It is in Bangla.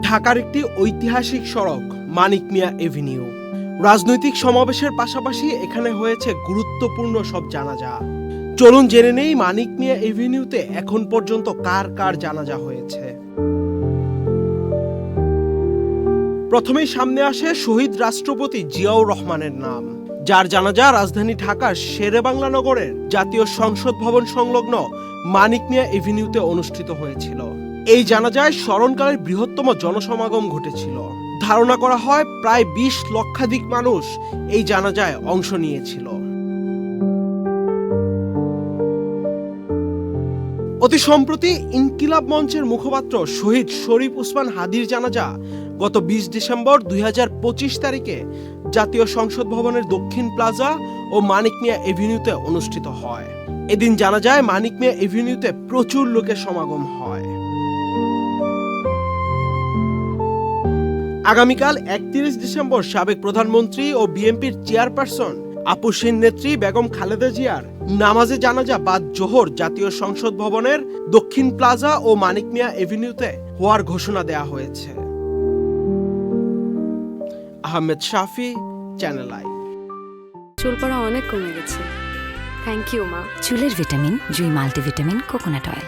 ঢাকার একটি ঐতিহাসিক সড়ক মানিক মিয়া এভিনিউ। রাজনৈতিক সমাবেশের পাশাপাশি এখানে হয়েছে গুরুত্বপূর্ণ সব জানাজা। চলুন জেনে নেই মানিক মিয়া এভিনিউতে এখন পর্যন্ত কার কার জানাজা হয়েছে। প্রথমেই সামনে আসে শহীদ রাষ্ট্রপতি জিয়াউর রহমানের নাম, যার জানাজা রাজধানী ঢাকার শেরেবাংলা নগরের জাতীয় সংসদ ভবন সংলগ্ন মানিক মিয়া এভিনিউতে অনুষ্ঠিত হয়েছিল। এই জানাজায় স্মরণকালের বৃহত্তম জনসমাগম ঘটেছিল। ধারণা করা হয় প্রায় ২০ লক্ষাধিক মানুষ এই জানাজায় অংশ নিয়েছিল। অতি সম্প্রতি ইনকিলাব মঞ্চের মুখপাত্র শহীদ শরীফ ওসমান হাদির জানাজা গত ২০ ডিসেম্বর ২০২৫ তারিখে জাতীয় সংসদ ভবনের দক্ষিণ প্লাজা ও মানিক মিয়া এভিনিউতে অনুষ্ঠিত হয়। এদিন জানাজায় মানিক মিয়া এভিনিউতে প্রচুর লোকের সমাগম হয়। আগামীকাল ৩১ ডিসেম্বর সাবেক প্রধানমন্ত্রী ও বিএনপির চেয়ারপারসন আপসীন নেত্রী বেগম খালেদা জিয়ার নামাজে জানাজা বাদ জোহর জাতীয় সংসদ ভবনের দক্ষিণ প্লাজা ও মানিক মিয়া এভিনিউতে হওয়ার ঘোষণা দেয়া হয়েছে। আহমেদ শাফি, চ্যানেল আই। চুল পড়া অনেক কমে গেছে। থ্যাংক ইউ মা। চুলের ভিটামিন জুই মাল্টিভিটামিন কোকোনাট অয়েল।